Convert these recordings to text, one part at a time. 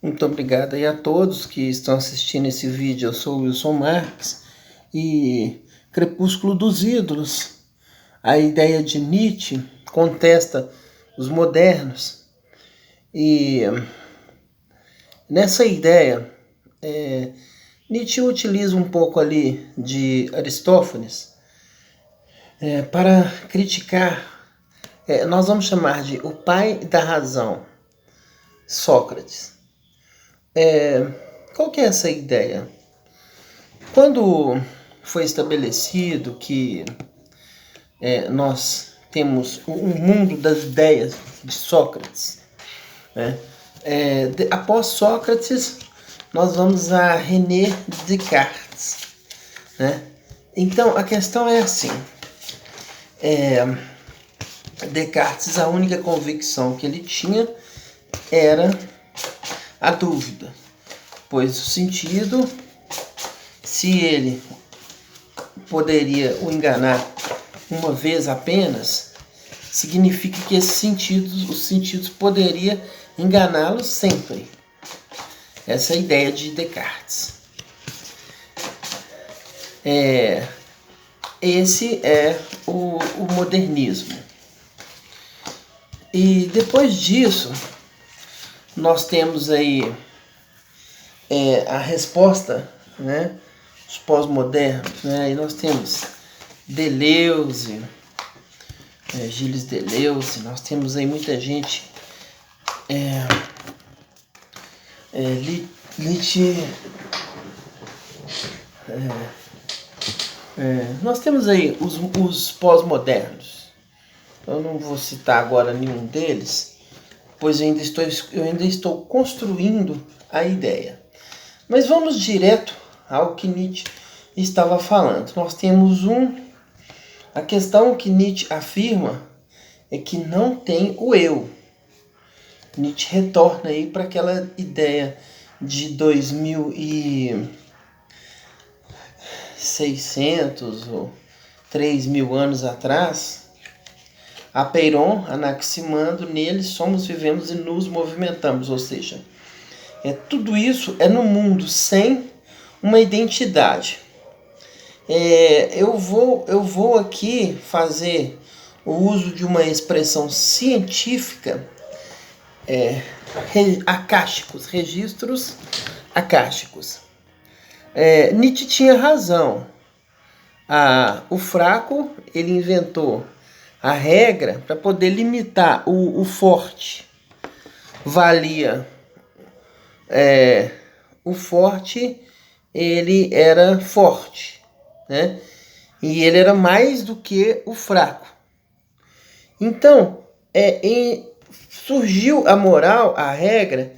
Muito obrigado aí a todos que estão assistindo esse vídeo. Eu sou o Wilson Marques e Crepúsculo dos Ídolos. A ideia de Nietzsche contesta os modernos e nessa ideia Nietzsche utiliza um pouco ali de Aristófanes para criticar, nós vamos chamar de o pai da razão, Sócrates. Qual que é essa ideia? Quando foi estabelecido que nós temos um mundo das ideias de Sócrates, né? Após Sócrates, nós vamos a René Descartes, né? Então, a questão é assim, Descartes, a única convicção que ele tinha era a dúvida, pois o sentido, se ele poderia o enganar uma vez apenas, significa que os sentidos poderiam enganá-lo sempre. Essa é a ideia de Descartes. Esse é o modernismo. E depois disso, nós temos aí a resposta, né? Os pós-modernos, né? E nós temos Deleuze, Gilles Deleuze, nós temos aí muita gente, nós temos aí os pós-modernos. Eu não vou citar agora nenhum deles, pois eu ainda estou construindo a ideia. Mas vamos direto ao que Nietzsche estava falando. Nós temos a questão que Nietzsche afirma é que não tem o eu. Nietzsche retorna aí para aquela ideia de 2600 ou 3000 anos atrás, Apeiron, anaximando, nele somos, vivemos e nos movimentamos, ou seja, tudo isso é no mundo sem uma identidade. Eu vou aqui fazer o uso de uma expressão científica, acásticos, registros acásticos. Nietzsche tinha razão. O fraco, ele inventou a regra para poder limitar o forte. Valia. O forte, ele era forte, né? E ele era mais do que o fraco. Então, surgiu a moral, a regra,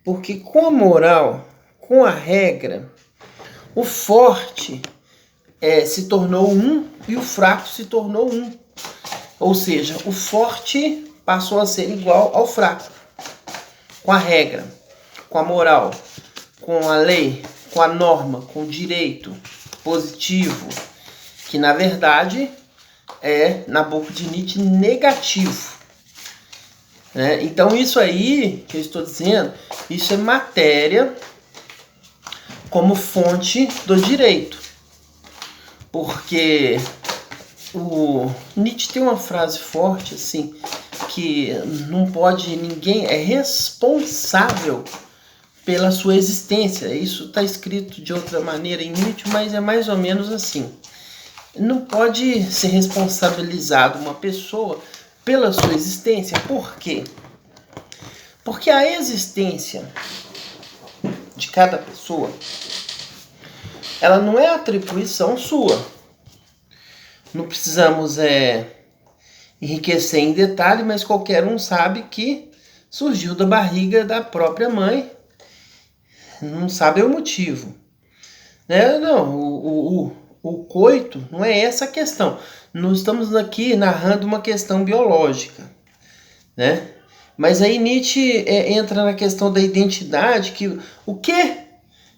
porque com a moral, com a regra, o forte se tornou um e o fraco se tornou um. Ou seja, o forte passou a ser igual ao fraco. Com a regra, com a moral, com a lei, com a norma, com o direito positivo, que na verdade na boca de Nietzsche, negativo. Então isso aí que eu estou dizendo, isso é matéria como fonte do direito. Porque o Nietzsche tem uma frase forte assim, que não pode, ninguém é responsável pela sua existência. Isso está escrito de outra maneira em Nietzsche, mas é mais ou menos assim. Não pode ser responsabilizado uma pessoa pela sua existência. Por quê? Porque a existência de cada pessoa, ela não é atribuição sua. Não precisamos enriquecer em detalhe, mas qualquer um sabe que surgiu da barriga da própria mãe. Não sabe o motivo. Não, o coito não é essa a questão. Nós estamos aqui narrando uma questão biológica, né? Mas aí Nietzsche entra na questão da identidade, que o que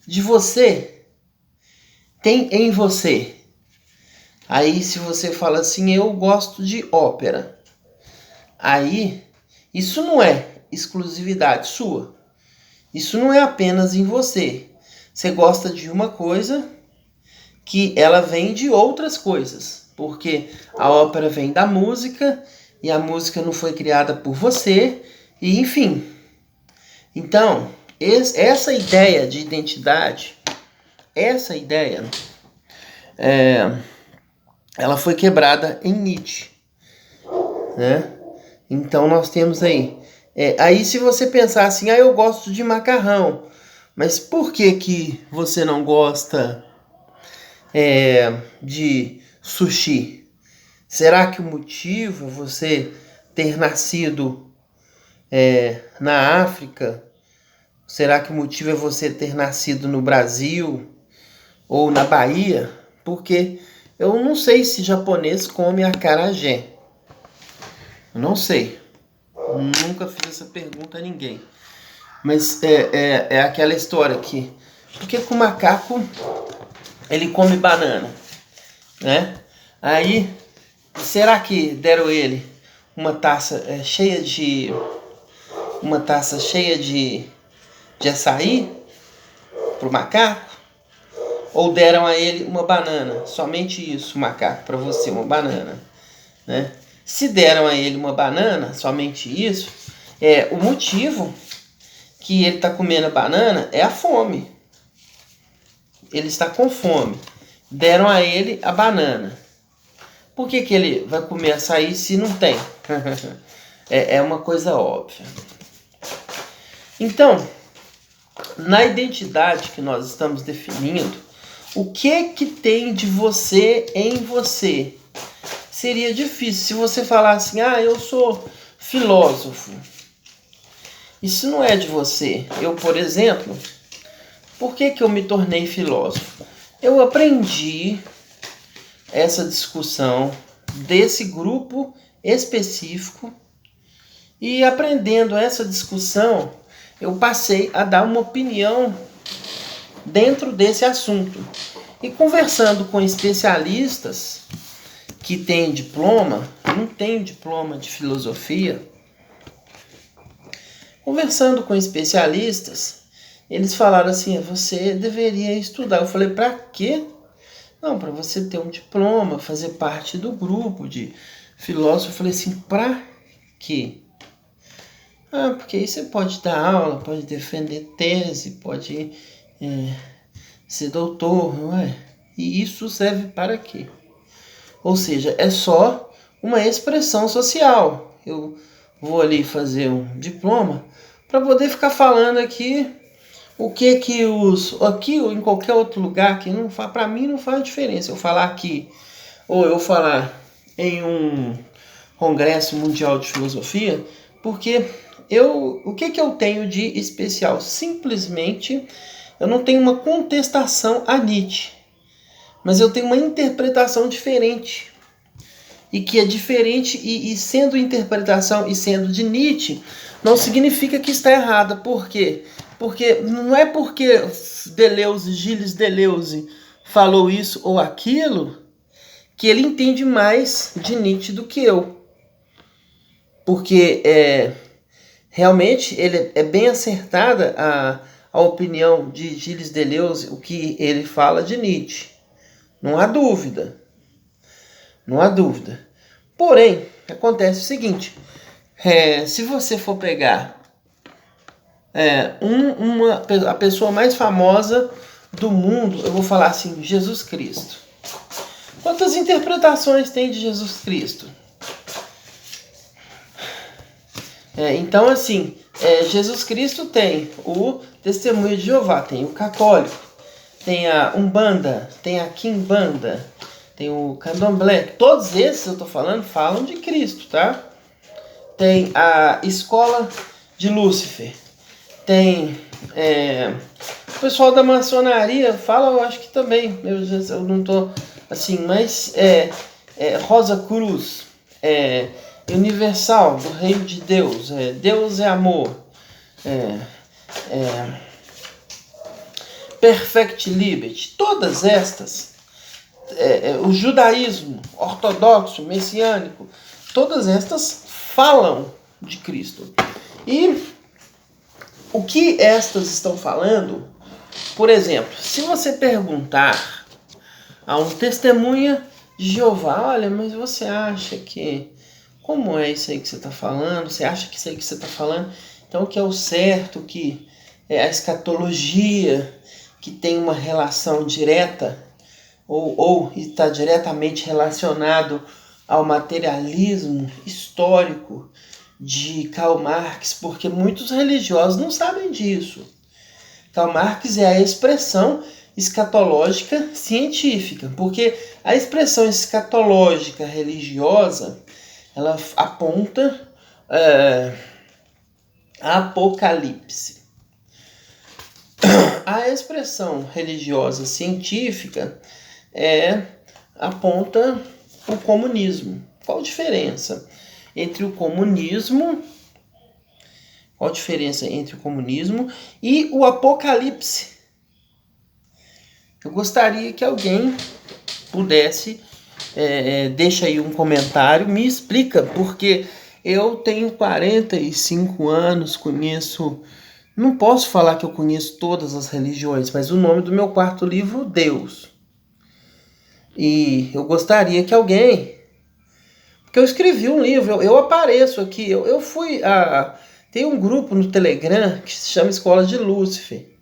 de você tem em você? Aí se você fala assim, eu gosto de ópera, aí isso não é exclusividade sua. Isso não é apenas em você. Você gosta de uma coisa que ela vem de outras coisas, porque a ópera vem da música e a música não foi criada por você, e enfim. Então, essa ideia de identidade, essa ideia, ela foi quebrada em Nietzsche, né? Então nós temos aí. Aí se você pensar assim, eu gosto de macarrão, mas por que você não gosta de sushi? Será que o motivo é você ter nascido na África? Será que o motivo é você ter nascido no Brasil ou na Bahia? Porque eu não sei se japonês come acarajé. Eu não sei. Nunca fiz essa pergunta a ninguém. Mas é aquela história que... Por que o macaco ele come banana? Né? Aí, será que deram ele uma taça cheia de... Uma taça cheia de açaí pro macaco? Ou deram a ele uma banana? Somente isso, macaco, para você, uma banana. Né? Se deram a ele uma banana, somente isso, o motivo que ele está comendo a banana é a fome. Ele está com fome. Deram a ele a banana. Por que ele vai comer açaí se não tem? É uma coisa óbvia. Então, na identidade que nós estamos definindo, o que tem de você em você? Seria difícil se você falar assim, eu sou filósofo. Isso não é de você. Eu, por exemplo, por que eu me tornei filósofo? Eu aprendi essa discussão desse grupo específico e aprendendo essa discussão, eu passei a dar uma opinião dentro desse assunto. E conversando com especialistas que têm diploma, não tem diploma de filosofia, conversando com especialistas, eles falaram assim, você deveria estudar. Eu falei, para quê? Não, para você ter um diploma, fazer parte do grupo de filósofos. Eu falei assim, para quê? Porque aí você pode dar aula, pode defender tese, pode ser doutor, não é? E isso serve para quê? Ou seja, é só uma expressão social. Eu vou ali fazer um diploma para poder ficar falando aqui o que aqui ou em qualquer outro lugar que não faz, para mim não faz diferença. Eu falar aqui ou eu falar em um congresso mundial de filosofia, porque o que eu tenho de especial? Simplesmente eu não tenho uma contestação a Nietzsche, mas eu tenho uma interpretação diferente. E que é diferente, e sendo interpretação e sendo de Nietzsche, não significa que está errada. Por quê? Porque não é porque Deleuze, Gilles Deleuze falou isso ou aquilo, que ele entende mais de Nietzsche do que eu. Porque realmente ele é bem acertada a opinião de Gilles Deleuze, o que ele fala de Nietzsche. Não há dúvida. Não há dúvida. Porém, acontece o seguinte. Se você for pegar a pessoa mais famosa do mundo, eu vou falar assim, Jesus Cristo. Quantas interpretações tem de Jesus Cristo? Então, assim, Jesus Cristo tem o Testemunho de Jeová, tem o católico, tem a Umbanda, tem a Quimbanda, tem o Candomblé. Todos esses, eu estou falando, falam de Cristo, tá? Tem a Escola de Lúcifer, tem o pessoal da maçonaria fala, eu acho que também, eu não estou assim, mas Rosa Cruz, Universal, do Reino de Deus, Deus é Amor, Perfect Liberty, todas estas, o judaísmo ortodoxo, messiânico, todas estas falam de Cristo. E O que estas estão falando? Por exemplo, se você perguntar a um testemunha de Jeová, olha, mas você acha que... Como é isso aí que você está falando? Você acha que isso aí que você está falando? Então, o que é o certo, que é a escatologia, que tem uma relação direta, ou está diretamente relacionado ao materialismo histórico de Karl Marx, porque muitos religiosos não sabem disso. Karl Marx é a expressão escatológica científica, porque a expressão escatológica religiosa, ela aponta a Apocalipse. A expressão religiosa científica aponta o comunismo. Qual a diferença entre o comunismo? Qual a diferença entre o comunismo e o Apocalipse? Eu gostaria que alguém pudesse, deixa aí um comentário, me explica, porque eu tenho 45 anos, conheço, não posso falar que eu conheço todas as religiões, mas o nome do meu quarto livro, Deus. E eu gostaria que alguém, porque eu escrevi um livro, eu apareço aqui, eu fui tem um grupo no Telegram que se chama Escola de Lúcifer.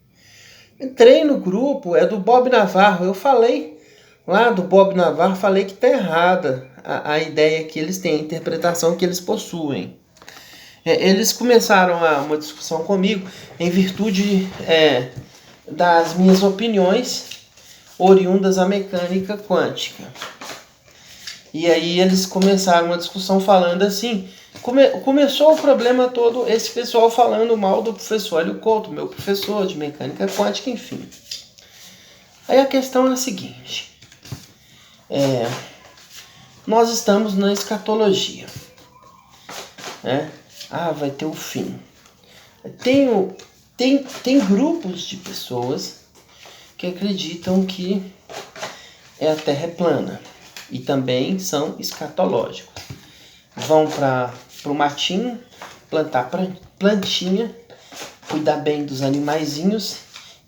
Entrei no grupo, é do Bob Navarro. Eu falei lá do Bob Navarro, falei que está errada a ideia que eles têm, a interpretação que eles possuem. Eles começaram uma discussão comigo em virtude das minhas opiniões oriundas da mecânica quântica. E aí eles começaram uma discussão falando assim... Começou o problema todo, esse pessoal falando mal do professor Hélio Couto, meu professor de mecânica quântica, enfim. Aí a questão é a seguinte. Nós estamos na escatologia. Né? Vai ter o fim. Tem grupos de pessoas que acreditam que a Terra é plana. E também são escatológicos. Vão para o matinho, plantar plantinha, cuidar bem dos animaizinhos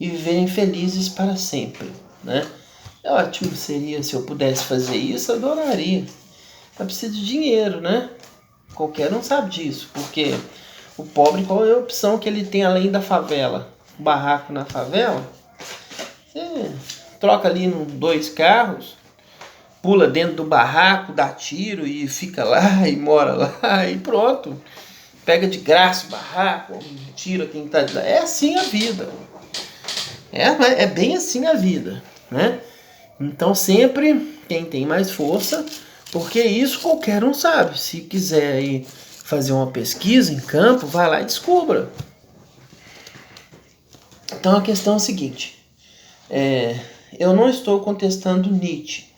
e viverem felizes para sempre, né? Ótimo seria se eu pudesse fazer isso, eu adoraria. Mas precisa de dinheiro, né? Qualquer um sabe disso, porque o pobre, qual é a opção que ele tem além da favela? Um barraco na favela? Você troca ali 2 carros, pula dentro do barraco, dá tiro e fica lá e mora lá e pronto. Pega de graça o barraco, tira quem tá de lá. É assim a vida. É bem assim a vida, né? Então sempre quem tem mais força, porque isso qualquer um sabe. Se quiser ir fazer uma pesquisa em campo, vai lá e descubra. Então a questão é a seguinte. Eu não estou contestando Nietzsche.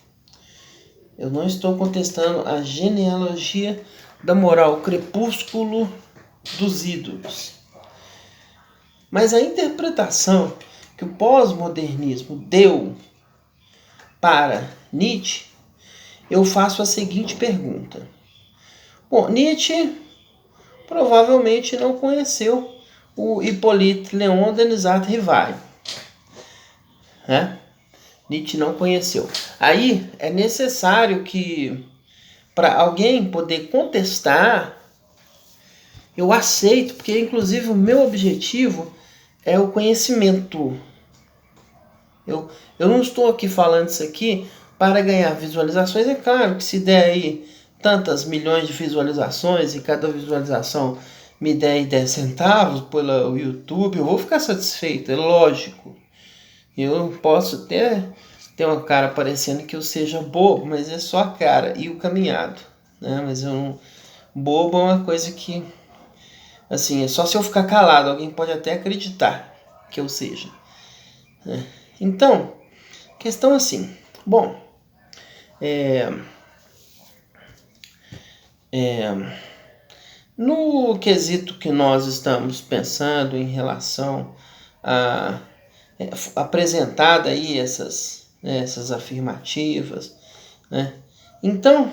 Eu não estou contestando a genealogia da moral, o crepúsculo dos ídolos. Mas a interpretação que o pós-modernismo deu para Nietzsche, eu faço a seguinte pergunta. Bom, Nietzsche provavelmente não conheceu o Hippolyte Léon Denisard Rivail, né? Nietzsche não conheceu. Aí é necessário que, para alguém poder contestar, eu aceito, porque inclusive o meu objetivo é o conhecimento. Eu não estou aqui falando isso aqui para ganhar visualizações. É claro que se der aí tantas milhões de visualizações e cada visualização me der aí 10 centavos pelo YouTube, eu vou ficar satisfeito, é lógico. Eu posso até ter uma cara parecendo que eu seja bobo, mas é só a cara e o caminhado, né? Mas eu não... Bobo é uma coisa que, assim, é só se eu ficar calado, alguém pode até acreditar que eu seja, né? Então, questão assim, bom, no quesito que nós estamos pensando em relação a apresentada aí essas afirmativas, né? Então,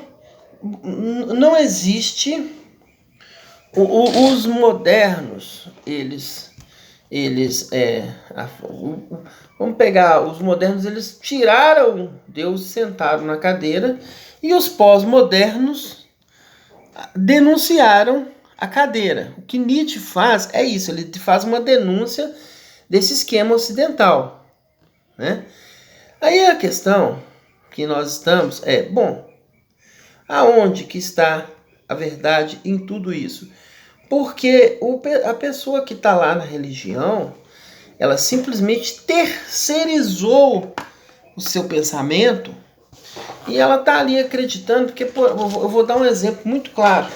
não existe... Os modernos, eles Eles, vamos pegar os modernos, eles tiraram Deus, sentaram na cadeira, e os pós-modernos denunciaram a cadeira. O que Nietzsche faz é isso, ele faz uma denúncia desse esquema ocidental, né? Aí a questão que nós estamos bom, aonde que está a verdade em tudo isso? Porque a pessoa que está lá na religião, ela simplesmente terceirizou o seu pensamento e ela está ali acreditando, porque eu vou dar um exemplo muito claro.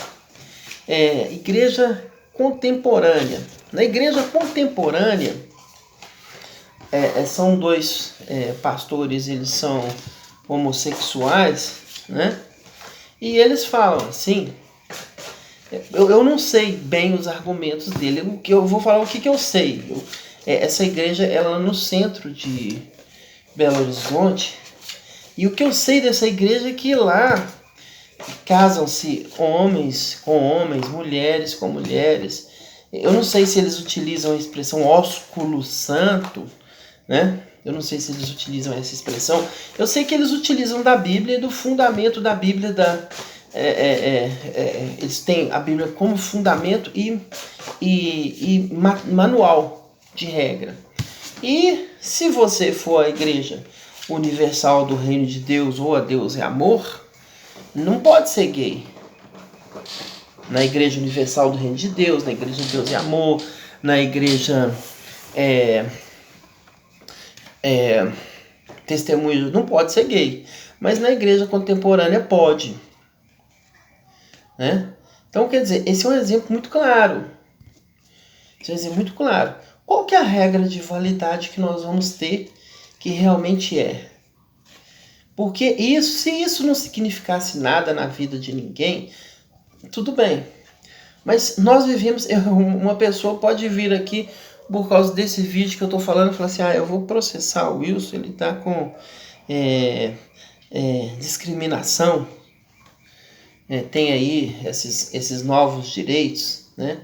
Igreja contemporânea. Na igreja contemporânea, são dois pastores, eles são homossexuais, né? E eles falam assim, eu não sei bem os argumentos dele, o que eu vou falar, o que eu sei. Essa igreja, ela é no centro de Belo Horizonte, e o que eu sei dessa igreja é que lá casam-se homens com homens, mulheres com mulheres. Eu não sei se eles utilizam a expressão ósculo santo, né? Eu não sei se eles utilizam essa expressão. Eu sei que eles utilizam da Bíblia e do fundamento da Bíblia. Eles têm a Bíblia como fundamento e manual de regra. E se você for à Igreja Universal do Reino de Deus, ou a Deus é Amor, não pode ser gay. Na Igreja Universal do Reino de Deus, na Igreja Deus é Amor, na Igreja Testemunho, não pode ser gay. Mas na Igreja Contemporânea pode, né? Então, quer dizer, esse é um exemplo muito claro. Esse é um exemplo muito claro. Qual que é a regra de validade que nós vamos ter que realmente é? Porque se isso não significasse nada na vida de ninguém, tudo bem. Mas nós vivemos, uma pessoa pode vir aqui por causa desse vídeo que eu estou falando e falar assim, eu vou processar o Wilson, ele está com discriminação, tem aí esses novos direitos, né?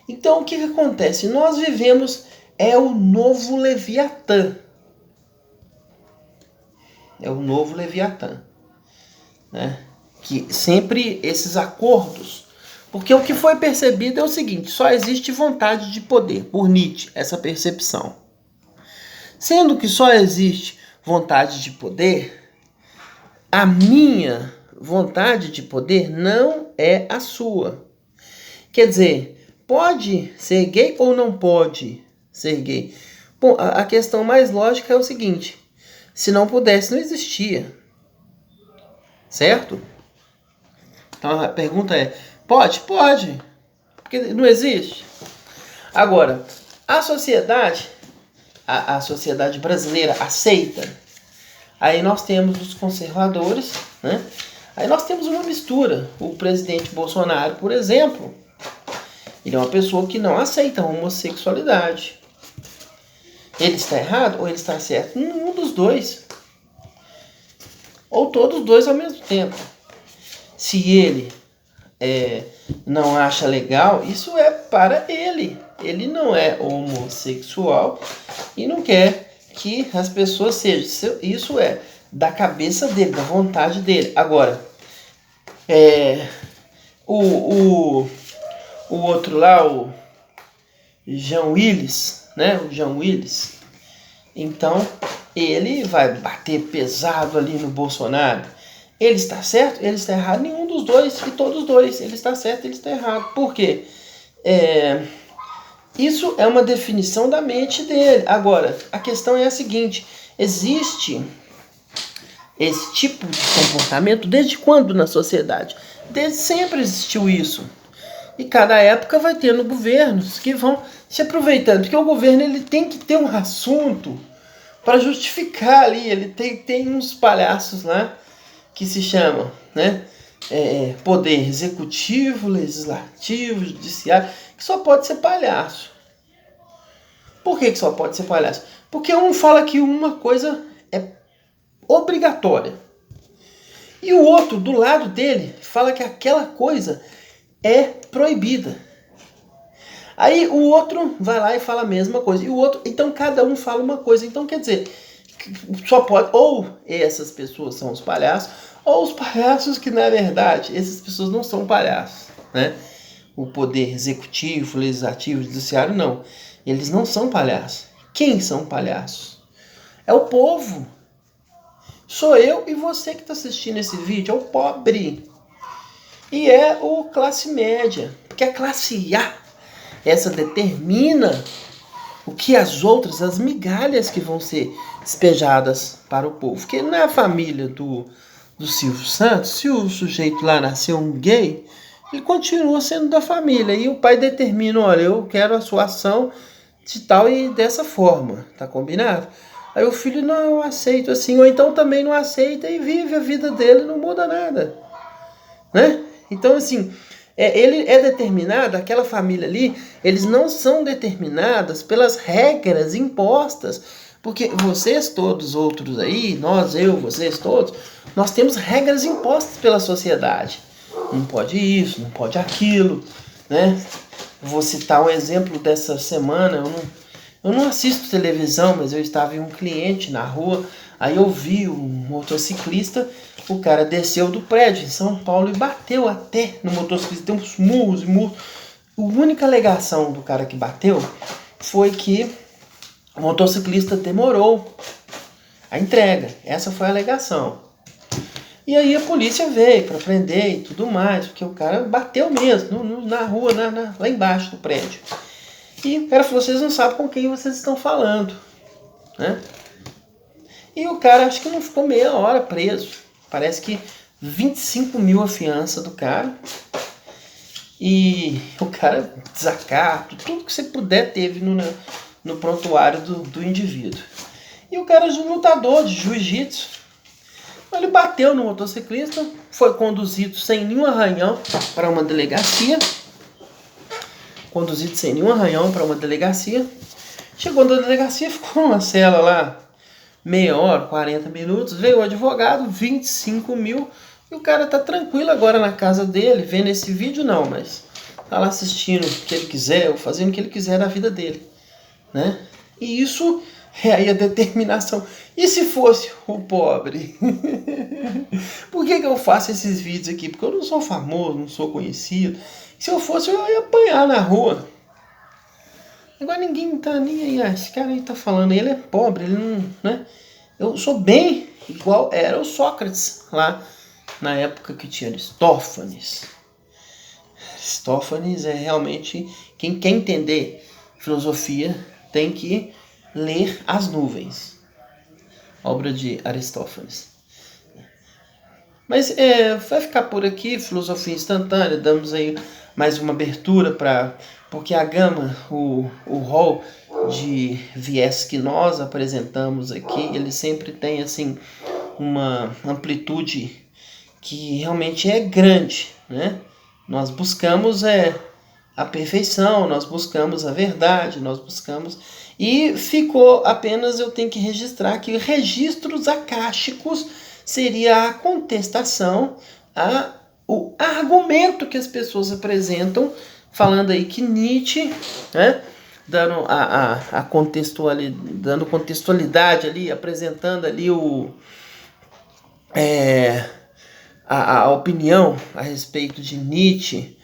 Então o que acontece? Nós vivemos o novo Leviatã. É o novo Leviatã, né? Que sempre esses acordos, porque o que foi percebido é o seguinte: só existe vontade de poder, por Nietzsche, essa percepção. Sendo que só existe vontade de poder, a minha vontade de poder não é a sua. Quer dizer, pode ser gay ou não pode ser gay? Bom, a questão mais lógica é o seguinte: se não pudesse, não existia. Certo? Então a pergunta é, pode? Pode. Porque não existe. Agora, a sociedade brasileira aceita. Aí nós temos os conservadores, né? Aí nós temos uma mistura. O presidente Bolsonaro, por exemplo, ele é uma pessoa que não aceita a homossexualidade. Ele está errado ou ele está certo? Nenhum dos dois. Ou todos os dois ao mesmo tempo. Se ele não acha legal, isso é para ele. Ele não é homossexual e não quer que as pessoas sejam. Isso é da cabeça dele, da vontade dele. Agora, o outro lá, o Jean Willis, né? O Jean Willis. Então, ele vai bater pesado ali no Bolsonaro. Ele está certo? Ele está errado? Nenhum dos dois, e todos os dois. Ele está certo, ele está errado. Por quê? Isso é uma definição da mente dele. Agora, a questão é a seguinte: existe esse tipo de comportamento desde quando na sociedade? Desde sempre existiu isso. E cada época vai tendo governos que vão se aproveitando. Porque o governo ele tem que ter um assunto para justificar ali. Ele tem uns palhaços lá que se chamam, né? Poder executivo, legislativo, judiciário, que só pode ser palhaço. Por que só pode ser palhaço? Porque um fala que uma coisa é obrigatória. E o outro, do lado dele, fala que aquela coisa é proibida. Aí o outro vai lá e fala a mesma coisa. E o outro, então cada um fala uma coisa. Então quer dizer, só pode, ou essas pessoas são os palhaços, ou os palhaços que na verdade, essas pessoas não são palhaços, né? O poder executivo, legislativo, judiciário, não. Eles não são palhaços. Quem são palhaços? É o povo. Sou eu e você que está assistindo esse vídeo, é o pobre. E é o classe média. Porque a classe A, essa determina o que as outras, as migalhas que vão ser despejadas para o povo. Porque não é a família do Silvio Santos, se o sujeito lá nasceu um gay, ele continua sendo da família. E o pai determina, olha, eu quero a sua ação de tal e dessa forma, tá combinado? Aí o filho, não, eu aceito assim, ou então também não aceita e vive a vida dele, não muda nada, né? Então assim, ele é determinado, aquela família ali, eles não são determinadas pelas regras impostas, porque vocês todos outros aí, nós, eu, vocês todos, nós temos regras impostas pela sociedade. Não pode isso, não pode aquilo, né? Vou citar um exemplo dessa semana. Eu não assisto televisão, mas eu estava em um cliente na rua, aí eu vi um motociclista, o cara desceu do prédio em São Paulo e bateu até no motociclista, tem uns murros e murros. A única alegação do cara que bateu foi que o motociclista demorou a entrega. Essa foi a alegação. E aí a polícia veio para prender e tudo mais, porque o cara bateu mesmo na rua, lá embaixo do prédio. E o cara falou, vocês não sabem com quem vocês estão falando, né? E o cara acho que não ficou meia hora preso. Parece que 25 mil a fiança do cara. E o cara desacato, tudo que você puder teve no prontuário do indivíduo. E o cara é um lutador de jiu-jitsu. Ele bateu no motociclista, foi conduzido sem nenhum arranhão para uma delegacia. Chegou na delegacia, ficou numa cela lá, meia hora, 40 minutos. Veio o advogado, 25 mil. E o cara tá tranquilo agora na casa dele, vendo esse vídeo não, mas tá lá assistindo o que ele quiser, ou fazendo o que ele quiser da vida dele, né? E isso é aí a determinação. E se fosse o pobre? Por que eu faço esses vídeos aqui? Porque eu não sou famoso, não sou conhecido. Se eu fosse, eu ia apanhar na rua. Agora ninguém tá nem aí. Esse cara aí tá falando, ele é pobre, ele não, né? Eu sou bem igual era o Sócrates lá na época que tinha Aristófanes. Aristófanes é realmente, quem quer entender filosofia tem que ler As Nuvens, obra de Aristófanes. Mas vai ficar por aqui, filosofia instantânea, damos aí mais uma abertura porque a gama, o rol de viés que nós apresentamos aqui, ele sempre tem assim uma amplitude que realmente é grande, né? Nós buscamos a perfeição, nós buscamos a verdade, nós buscamos... E ficou apenas, eu tenho que registrar que registros acásticos seria a contestação, o argumento que as pessoas apresentam, falando aí que Nietzsche, né, dando dando contextualidade ali, apresentando ali a opinião a respeito de Nietzsche,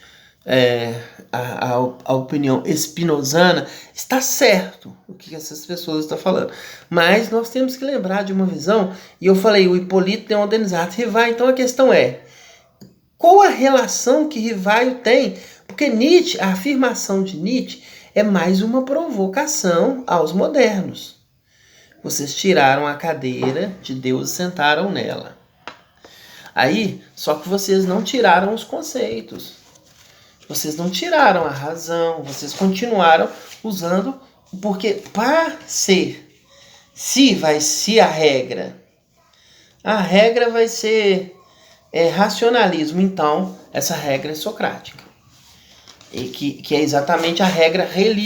a opinião espinosana, está certo o que essas pessoas estão falando. Mas nós temos que lembrar de uma visão, e eu falei, o Hipólito tem um Donizeto Rivaio, então a questão é, qual a relação que Rivaio tem? Porque Nietzsche, a afirmação de Nietzsche é mais uma provocação aos modernos. Vocês tiraram a cadeira de Deus e sentaram nela. Aí, só que vocês não tiraram os conceitos. Vocês não tiraram a razão, vocês continuaram usando, porque para ser, se a regra vai ser racionalismo, então essa regra é socrática, e que é exatamente a regra religiosa.